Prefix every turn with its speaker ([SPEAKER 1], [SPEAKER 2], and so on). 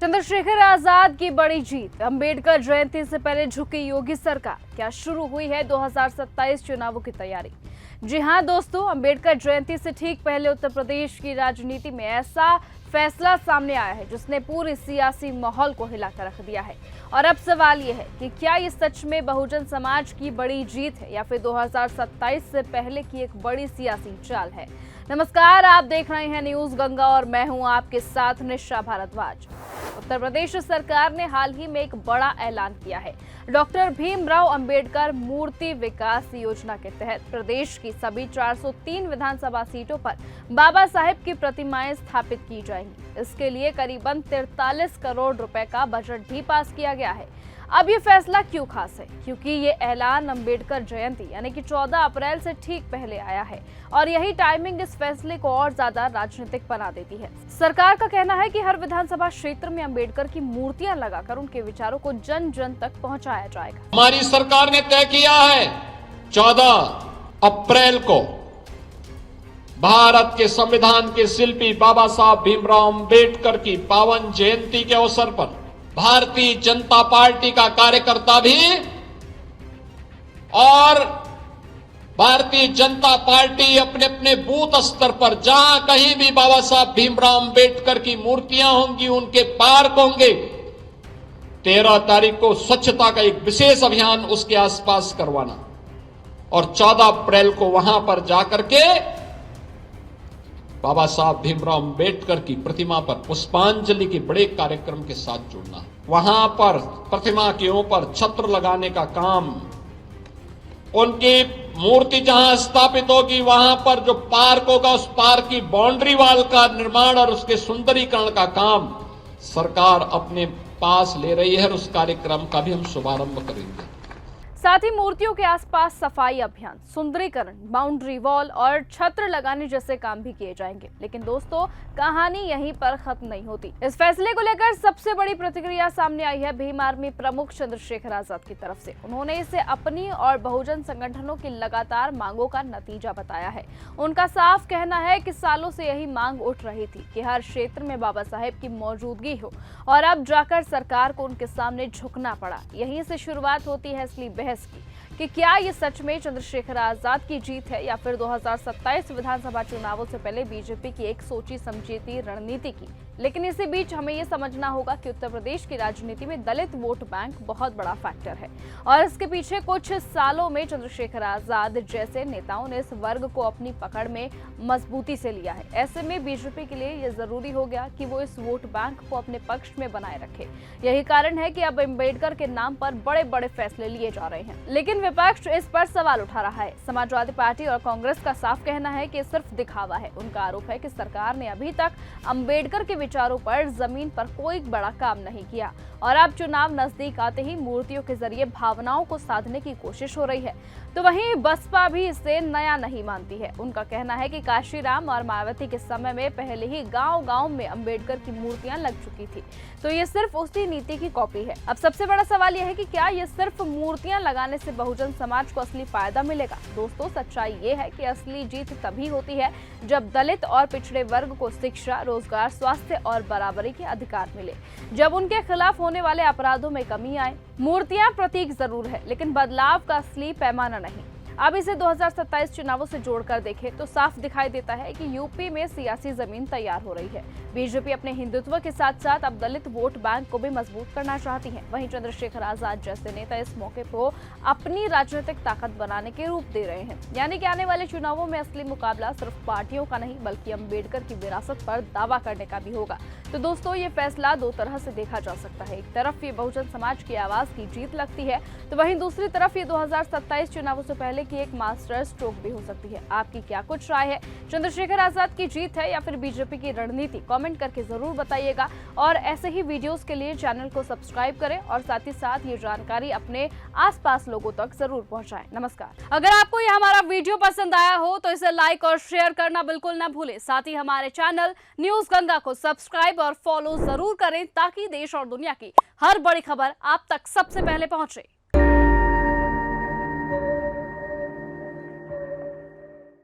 [SPEAKER 1] चंद्रशेखर आजाद की बड़ी जीत, अंबेडकर जयंती से पहले झुकी योगी सरकार, क्या शुरू हुई है 2027 चुनावों की तैयारी। जी हां दोस्तों, अंबेडकर जयंती से ठीक पहले उत्तर प्रदेश की राजनीति में ऐसा फैसला सामने आया है जिसने पूरे सियासी माहौल को हिलाकर रख दिया है। और अब सवाल यह है कि क्या ये सच में बहुजन समाज की बड़ी जीत है या फिर 2027 से पहले की एक बड़ी सियासी चाल है। नमस्कार, आप देख रहे हैं न्यूज गंगा और मैं हूं आपके साथ निशा भारद्वाज। उत्तर प्रदेश सरकार ने हाल ही में एक बड़ा ऐलान किया है। डॉक्टर भीमराव अंबेडकर मूर्ति विकास योजना के तहत प्रदेश की सभी 403 विधानसभा सीटों पर बाबा साहेब की प्रतिमाएं स्थापित की जाएंगी। इसके लिए करीबन 43 करोड़ रुपए का बजट भी पास किया गया है। अब ये फैसला क्यों खास है? क्योंकि ये ऐलान अंबेडकर जयंती यानी कि 14 अप्रैल से ठीक पहले आया है और यही टाइमिंग इस फैसले को और ज्यादा राजनीतिक बना देती है। सरकार का कहना है कि हर विधानसभा क्षेत्र में अंबेडकर की मूर्तियां लगाकर उनके विचारों को जन जन तक पहुंचाया जाएगा।
[SPEAKER 2] हमारी सरकार ने तय किया है 14 अप्रैल को भारत के संविधान के शिल्पी बाबा साहब भीमराव अंबेडकर की पावन जयंती के अवसर पर भारतीय जनता पार्टी का कार्यकर्ता भी और भारतीय जनता पार्टी अपने अपने बूथ स्तर पर जहां कहीं भी बाबा साहब भीमराव अंबेडकर की मूर्तियां होंगी, उनके पार्क होंगे, 13 तारीख को स्वच्छता का एक विशेष अभियान उसके आसपास करवाना और 14 अप्रैल को वहां पर जाकर के बाबा साहब भीमराव अंबेडकर की प्रतिमा पर पुष्पांजलि के बड़े कार्यक्रम के साथ जुड़ना। वहां पर प्रतिमा के ऊपर छत्र लगाने का काम, उनकी मूर्ति जहां स्थापित होगी वहां पर जो पार्क होगा उस पार्क की बाउंड्री वॉल का निर्माण और उसके सुंदरीकरण का काम सरकार अपने पास ले रही है और उस कार्यक्रम का भी हम शुभारंभ करेंगे।
[SPEAKER 1] साथ ही मूर्तियों के आसपास सफाई अभियान, सुंदरीकरण, बाउंड्री वॉल और छत्र लगाने जैसे काम भी किए जाएंगे। लेकिन दोस्तों, कहानी यहीं पर खत्म नहीं होती। इस फैसले को लेकर सबसे बड़ी प्रतिक्रिया सामने आई है भीम आर्मी प्रमुख चंद्रशेखर आजाद की तरफ से। उन्होंने इसे अपनी और बहुजन संगठनों की लगातार मांगों का नतीजा बताया है। उनका साफ कहना है कि सालों से यही मांग उठ रही थी कि हर क्षेत्र में बाबा साहेब की मौजूदगी हो और अब जाकर सरकार को उनके सामने झुकना पड़ा। यहीं से शुरुआत होती है असली बहस कि क्या ये सच में चंद्रशेखर आजाद की जीत है या फिर 2027 विधानसभा चुनावों से पहले बीजेपी की एक सोची समझी रणनीति की। लेकिन इसी बीच हमें ये समझना होगा कि उत्तर प्रदेश की राजनीति में दलित वोट बैंक बहुत बड़ा फैक्टर है और इसके पीछे कुछ सालों में चंद्रशेखर आजाद जैसे नेताओं ने इस वर्ग को अपनी पकड़ में मजबूती से लिया है। ऐसे में बीजेपी के लिए यह जरूरी हो गया कि वो इस वोट बैंक को अपने पक्ष में बनाए रखे। यही कारण है कि अब अम्बेडकर के नाम पर बड़े बड़े फैसले लिए जा रहे हैं। लेकिन विपक्ष इस पर सवाल उठा रहा है। समाजवादी पार्टी और कांग्रेस का साफ कहना है कि सिर्फ दिखावा है। उनका आरोप है कि सरकार ने अभी तक अंबेडकर के विचारों पर जमीन पर कोई बड़ा काम नहीं किया और अब चुनाव नजदीक आते ही मूर्तियों के जरिए भावनाओं को साधने की कोशिश हो रही है। तो वहीं बसपा भी इसे नया नहीं मानती है। उनका कहना है कि काशीराम और मायावती के समय में पहले ही गांव-गांव में अंबेडकर की मूर्तियां लग चुकी थी, तो ये सिर्फ उसी नीति की कॉपी है। अब सबसे बड़ा सवाल यह है कि क्या ये सिर्फ मूर्तियां लगाने से बहुजन समाज को असली फायदा मिलेगा? दोस्तों, सच्चाई ये है कि असली जीत तभी होती है जब दलित और पिछड़े वर्ग को शिक्षा, रोजगार, स्वास्थ्य और बराबरी के अधिकार मिले, जब उनके खिलाफ होने वाले अपराधों में कमी आए। मूर्तियां प्रतीक जरूर है, लेकिन बदलाव का असली पैमाना नहीं। अब इसे 2027 चुनावों से जोड़कर देखें तो साफ दिखाई देता है कि यूपी में सियासी जमीन तैयार हो रही है। बीजेपी अपने हिंदुत्व के साथ साथ अब दलित वोट बैंक को भी मजबूत करना चाहती है। वहीं चंद्रशेखर आजाद जैसे नेता इस मौके को अपनी राजनीतिक ताकत बनाने के रूप दे रहे हैं। यानी कि आने वाले चुनावों में असली मुकाबला सिर्फ पार्टियों का नहीं बल्कि अंबेडकर की विरासत पर दावा करने का भी होगा। तो दोस्तों, ये फैसला दो तरह से देखा जा सकता है। एक तरफ ये बहुजन समाज की आवाज की जीत लगती है, तो वहीं दूसरी तरफ ये 2027 चुनावों से पहले की एक मास्टर स्ट्रोक भी हो सकती है। आपकी क्या कुछ राय है? चंद्रशेखर आजाद की जीत है या फिर बीजेपी की रणनीति? कमेंट करके जरूर बताइएगा और ऐसे ही वीडियोस के लिए चैनल को सब्सक्राइब करें और साथ ही साथ ये जानकारी अपने आसपास लोगों तक जरूर पहुंचाएं। नमस्कार। अगर आपको ये हमारा वीडियो पसंद आया हो तो इसे लाइक और शेयर करना बिल्कुल ना भूलें। साथ ही हमारे चैनल न्यूज गंगा को सब्सक्राइब और फॉलो जरूर करें ताकि देश और दुनिया की हर बड़ी खबर आप तक सबसे पहले पहुंचे।